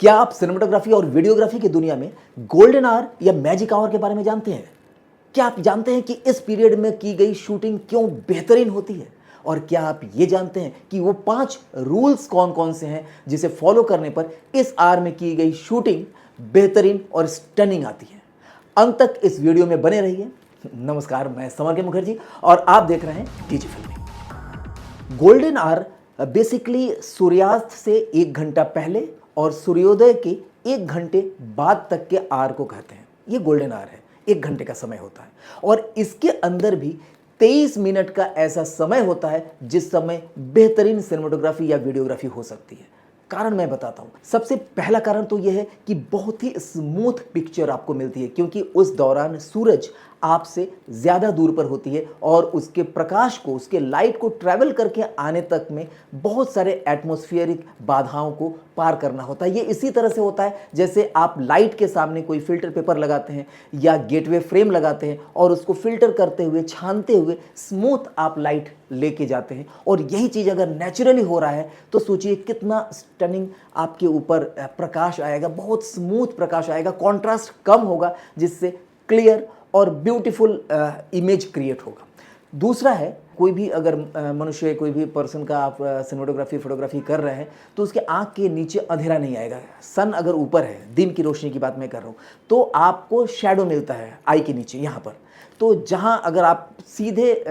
क्या आप सिनेमेटोग्राफी और वीडियोग्राफी की दुनिया में गोल्डन आवर या मैजिक आवर के बारे में जानते हैं? क्या आप जानते हैं कि इस पीरियड में की गई शूटिंग क्यों बेहतरीन होती है? और क्या आप ये जानते हैं कि वो 5 रूल्स कौन कौन से हैं जिसे फॉलो करने पर इस आवर में की गई शूटिंग बेहतरीन और स्टनिंग आती है? अंत तक इस वीडियो में बने रहिए। नमस्कार, मैं समर के मुखर्जी और आप देख रहे हैं डीजी फिल्मी। गोल्डन आवर बेसिकली सूर्यास्त से 1 घंटा पहले और सूर्योदय के 1 घंटे बाद तक के आवर को कहते हैं। ये गोल्डन आवर है, 1 घंटे का समय होता है और इसके अंदर भी 23 मिनट का ऐसा समय होता है जिस समय बेहतरीन सिनेमेटोग्राफी या वीडियोग्राफी हो सकती है। कारण मैं बताता हूं। सबसे पहला कारण तो यह है कि बहुत ही स्मूथ पिक्चर आपको मिलती है, क्योंकि उस दौरान सूरज आपसे ज़्यादा दूर पर होती है और उसके प्रकाश को, उसके लाइट को ट्रैवल करके आने तक में बहुत सारे एटमॉस्फेरिक बाधाओं को पार करना होता है। ये इसी तरह से होता है जैसे आप लाइट के सामने कोई फिल्टर पेपर लगाते हैं या गेटवे फ्रेम लगाते हैं और उसको फिल्टर करते हुए, छानते हुए स्मूथ आप लाइट लेके जाते हैं। और यही चीज़ अगर नेचुरली हो रहा है तो सोचिए कितना स्टनिंग आपके ऊपर प्रकाश आएगा, बहुत स्मूथ प्रकाश आएगा, कॉन्ट्रास्ट कम होगा, जिससे क्लियर और ब्यूटीफुल इमेज क्रिएट होगा। दूसरा है, कोई भी अगर मनुष्य, कोई भी पर्सन का आप सिनेमेटोग्राफी फोटोग्राफी कर रहे हैं तो उसके आंख के नीचे अंधेरा नहीं आएगा। सन अगर ऊपर है, दिन की रोशनी की बात मैं कर रहा हूँ, तो आपको शैडो मिलता है आई के नीचे यहाँ पर। तो जहाँ अगर आप सीधे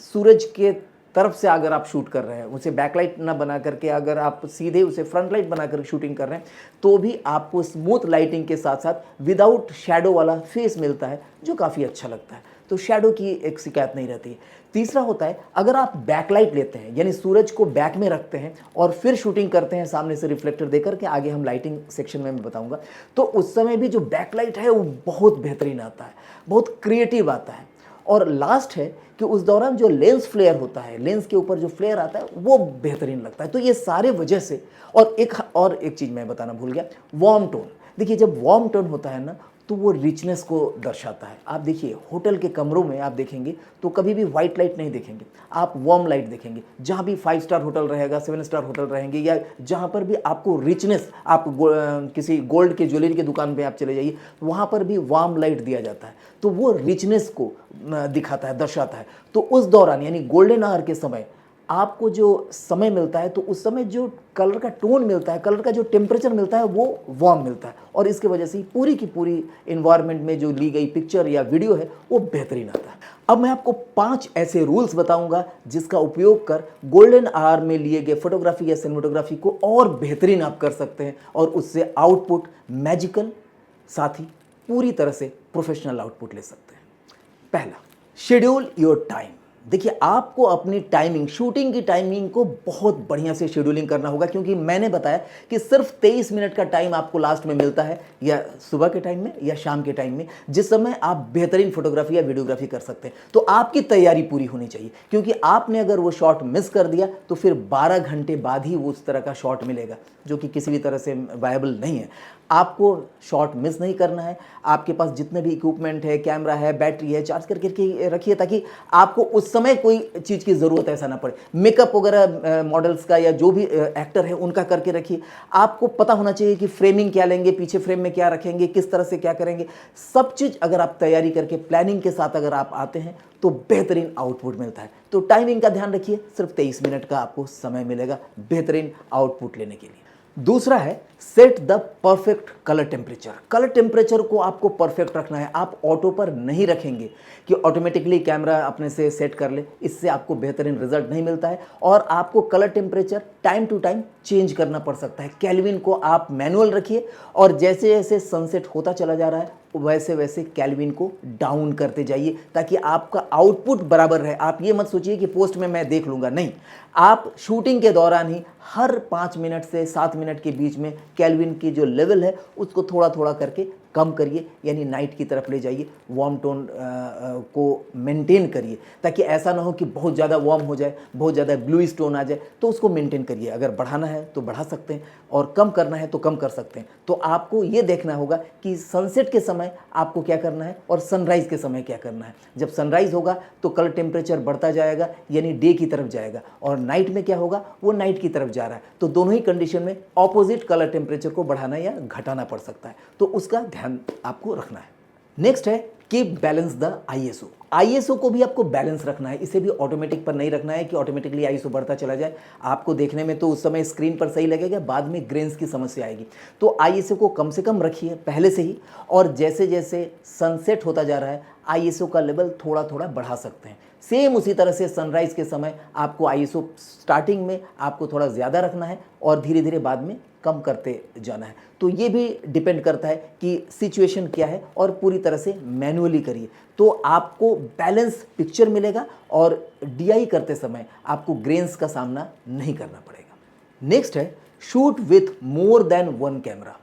सूरज के तरफ से अगर आप शूट कर रहे हैं, उसे बैकलाइट ना बना करके अगर आप सीधे उसे फ्रंट लाइट बनाकर शूटिंग कर रहे हैं, तो भी आपको स्मूथ लाइटिंग के साथ साथ विदाउट शैडो वाला फेस मिलता है, जो काफ़ी अच्छा लगता है। तो शैडो की एक शिकायत नहीं रहती है। तीसरा होता है, अगर आप बैकलाइट लेते हैं, यानी सूरज को बैक में रखते हैं और फिर शूटिंग करते हैं सामने से रिफ्लेक्टर देकर के, आगे हम लाइटिंग सेक्शन में मैं बताऊंगा, तो उस समय भी जो बैकलाइट है वो बहुत बेहतरीन आता है, बहुत क्रिएटिव आता है। और लास्ट है कि उस दौरान जो लेंस फ्लेयर होता है, लेंस के ऊपर जो फ्लेयर आता है, वो बेहतरीन लगता है। तो ये सारे वजह से, और एक चीज़ मैं बताना भूल गया, वार्म टोन। देखिए, जब वार्म टोन होता है ना, तो वो रिचनेस को दर्शाता है। आप देखिए, होटल के कमरों में आप देखेंगे तो कभी भी वाइट लाइट नहीं देखेंगे, आप वार्म लाइट देखेंगे। जहाँ भी 5 स्टार होटल रहेगा, 7 स्टार होटल रहेंगे, या जहाँ पर भी आपको रिचनेस, आप किसी गोल्ड के ज्वेलरी की दुकान पे आप चले जाइए, वहाँ पर भी वार्म लाइट दिया जाता है, तो वो रिचनेस को दिखाता है, दर्शाता है। तो उस दौरान यानी गोल्डन आवर के समय आपको जो समय मिलता है, तो उस समय जो कलर का टोन मिलता है, कलर का जो टेम्परेचर मिलता है, वो वार्म मिलता है, और इसके वजह से पूरी की पूरी इन्वायरमेंट में जो ली गई पिक्चर या वीडियो है वो बेहतरीन आता है। अब मैं आपको 5 ऐसे रूल्स बताऊंगा जिसका उपयोग कर गोल्डन आवर में लिए गए फोटोग्राफी या सिनेमेटोग्राफी को और बेहतरीन आप कर सकते हैं और उससे आउटपुट मैजिकल, साथ ही पूरी तरह से प्रोफेशनल आउटपुट ले सकते हैं। पहला, शेड्यूल योर टाइम। देखिए, आपको अपनी टाइमिंग, शूटिंग की टाइमिंग को बहुत बढ़िया से शेड्यूलिंग करना होगा, क्योंकि मैंने बताया कि सिर्फ 23 मिनट का टाइम आपको लास्ट में मिलता है, या सुबह के टाइम में या शाम के टाइम में, जिस समय आप बेहतरीन फोटोग्राफी या वीडियोग्राफी कर सकते हैं। तो आपकी तैयारी पूरी होनी चाहिए, क्योंकि आपने अगर वो शॉट मिस कर दिया तो फिर 12 घंटे बाद ही वो उस तरह का शॉट मिलेगा, जो कि किसी भी तरह से वायबल नहीं है। आपको शॉट मिस नहीं करना है। आपके पास जितने भी इक्विपमेंट है, कैमरा है, बैटरी है, चार्ज करके रखिए, ताकि आपको उस समय कोई चीज़ की ज़रूरत ऐसा ना पड़े। मेकअप वगैरह मॉडल्स का या जो भी एक्टर है उनका करके रखिए। आपको पता होना चाहिए कि फ्रेमिंग क्या लेंगे, पीछे फ्रेम में क्या रखेंगे, किस तरह से क्या करेंगे। सब चीज़ अगर आप तैयारी करके प्लानिंग के साथ अगर आप आते हैं तो बेहतरीन आउटपुट मिलता है। तो टाइमिंग का ध्यान रखिए, सिर्फ 23 मिनट का आपको समय मिलेगा बेहतरीन आउटपुट लेने के लिए। दूसरा है, set the perfect colour temperature. Colour temperature को आपको परफेक्ट रखना है। आप ऑटो पर नहीं रखेंगे कि ऑटोमेटिकली कैमरा अपने से सेट कर ले, इससे आपको बेहतरीन रिजल्ट नहीं मिलता है। और आपको colour temperature time to time change करना पड़ सकता है। केल्विन को आप मैनुअल रखिए, और जैसे जैसे सनसेट होता चला जा रहा है वैसे वैसे केल्विन को डाउन करते जाइए, ताकि आपका आउटपुट बराबर रहे। आप ये मत सोचिए कि पोस्ट में मैं देख लूँगा, नहीं, आप शूटिंग के दौरान ही हर 5 मिनट से 7 मिनट के बीच में केल्विन की जो लेवल है उसको थोड़ा थोड़ा करके कम करिए, यानी नाइट की तरफ ले जाइए, वार्म टोन को मेंटेन करिए, ताकि ऐसा ना हो कि बहुत ज़्यादा वार्म हो जाए, बहुत ज़्यादा ब्लूइश टोन आ जाए, तो उसको मेंटेन करिए। अगर बढ़ाना है तो बढ़ा सकते हैं और कम करना है तो कम कर सकते हैं। तो आपको ये देखना होगा कि सनसेट के समय आपको क्या करना है और सनराइज़ के समय क्या करना है। जब सनराइज़ होगा तो कलर टेम्परेचर बढ़ता जाएगा, यानी डे की तरफ जाएगा, और नाइट में क्या होगा, वो नाइट की तरफ जा रहा है। तो दोनों ही कंडीशन में ऑपोजिट कलर टेम्परेचर को बढ़ाना या घटाना पड़ सकता है, तो उसका ध्यान आपको रखना है। नेक्स्ट है keep balance the ISO. ISO को भी आपको बैलेंस रखना है, इसे भी ऑटोमेटिक पर नहीं रखना है कि ऑटोमेटिकली आईएसओ बढ़ता चला जाए। आपको देखने में तो उस समय स्क्रीन पर सही लगेगा, बाद में ग्रेन्स की समस्या आएगी। तो आईएसओ को कम से कम रखिए पहले से ही, और जैसे जैसे सनसेट होता जा रहा है आईएसओ का लेवल थोड़ा थोड़ा बढ़ा सकते हैं। सेम उसी तरह से सनराइज़ के समय आपको आईएसओ स्टार्टिंग में आपको थोड़ा ज़्यादा रखना है और धीरे धीरे बाद में कम करते जाना है। तो ये भी डिपेंड करता है कि सिचुएशन क्या है, और पूरी तरह से मैनुअली करिए तो आपको बैलेंस पिक्चर मिलेगा और डीआई करते समय आपको ग्रेन्स का सामना नहीं करना पड़ेगा। नेक्स्ट है shoot with more than one camera.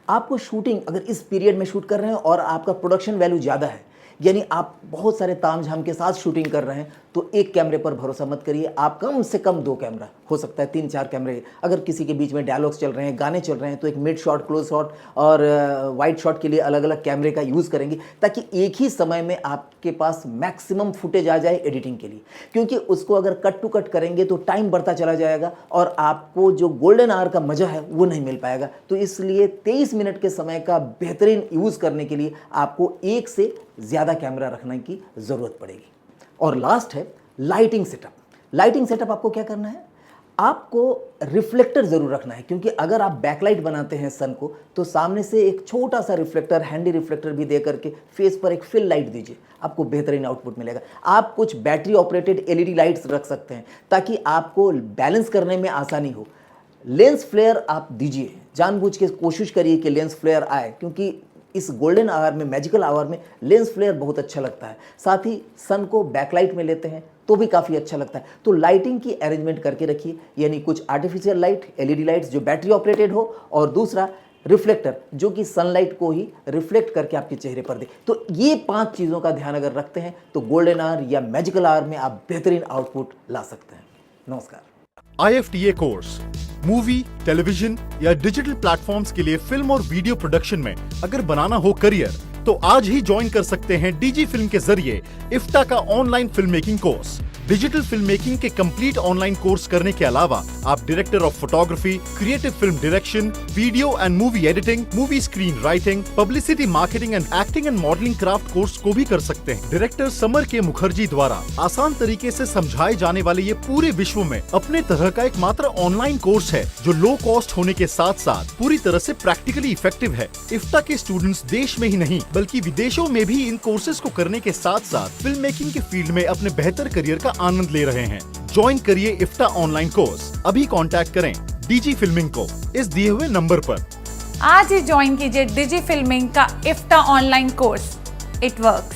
आपको शूटिंग अगर इस पीरियड में शूट कर रहे हैं और आपका प्रोडक्शन वैल्यू ज़्यादा है, यानी आप बहुत सारे तामझाम के साथ शूटिंग कर रहे हैं, तो एक कैमरे पर भरोसा मत करिए। आप कम से कम 2 कैमरा, हो सकता है 3-4 कैमरे, अगर किसी के बीच में डायलॉग्स चल रहे हैं, गाने चल रहे हैं, तो एक मिड शॉट, क्लोज शॉट और वाइड शॉट के लिए अलग अलग कैमरे का यूज़ करेंगे, ताकि एक ही समय में आपके पास मैक्सिमम फुटेज आ जाए एडिटिंग के लिए। क्योंकि उसको अगर कट टू कट करेंगे तो टाइम बढ़ता चला जाएगा और आपको जो गोल्डन आवर का मज़ा है वो नहीं मिल पाएगा। तो इसलिए 23 मिनट के समय का बेहतरीन यूज़ करने के लिए आपको एक से ज़्यादा कैमरा रखने की ज़रूरत पड़ेगी। और लास्ट है लाइटिंग सेटअप। लाइटिंग सेटअप आपको क्या करना है, आपको रिफ्लेक्टर ज़रूर रखना है, क्योंकि अगर आप बैकलाइट बनाते हैं सन को, तो सामने से एक छोटा सा रिफ्लेक्टर, हैंडी रिफ्लेक्टर भी दे करके फेस पर एक फिल लाइट दीजिए, आपको बेहतरीन आउटपुट मिलेगा। आप कुछ बैटरी ऑपरेटेड एलईडी लाइट्स रख सकते हैं ताकि आपको बैलेंस करने में आसानी हो। लेंस फ्लेयर आप दीजिए, जानबूझ के कोशिश करिए कि लेंस फ्लेयर आए, क्योंकि इस गोल्डन आवर में, मैजिकल आवर में लेंस फ्लेयर बहुत अच्छा लगता है। साथ ही सन को बैकलाइट में लेते हैं तो भी काफ़ी अच्छा लगता है। तो लाइटिंग की अरेंजमेंट करके रखिए, यानी कुछ आर्टिफिशियल लाइट, एलईडी लाइट्स जो बैटरी ऑपरेटेड हो, और दूसरा रिफ्लेक्टर जो कि सनलाइट को ही रिफ्लेक्ट करके आपके चेहरे पर दे। तो ये 5 चीज़ों का ध्यान अगर रखते हैं तो गोल्डन आवर या मैजिकल आवर में आप बेहतरीन आउटपुट ला सकते हैं। नमस्कार। IFTA कोर्स मूवी, टेलीविजन या डिजिटल प्लेटफॉर्म्स के लिए फिल्म और वीडियो प्रोडक्शन में अगर बनाना हो करियर, तो आज ही ज्वाइन कर सकते हैं डीजी फिल्म के जरिए इफ्ता का online film making course. Digital film making के कंप्लीट ऑनलाइन कोर्स करने के अलावा आप director of photography, creative film direction, video and movie editing, movie screen writing, publicity marketing and acting and modelling craft course को भी कर सकते हैं। डायरेक्टर समर के मुखर्जी द्वारा आसान तरीके से समझाए जाने वाले ये पूरे विश्व में अपने तरह का एक मात्र ऑनलाइन कोर्स है जो लो कॉस्ट होने के साथ साथ पूरी तरह से प्रैक्टिकली इफेक्टिव है। इफ्ता के स्टूडेंट्स देश में ही नहीं बल्कि विदेशों में भी इन कोर्सेज को करने के साथ साथ फिल्म मेकिंग के फील्ड में अपने बेहतर करियर का आनंद ले रहे हैं। ज्वाइन करिए इफ्ता ऑनलाइन कोर्स। अभी कांटेक्ट करें डीजी फिल्मिंग को इस दिए हुए नंबर पर। आज ही ज्वाइन कीजिए डिजी फिल्मिंग का इफ्ता ऑनलाइन कोर्स। It works.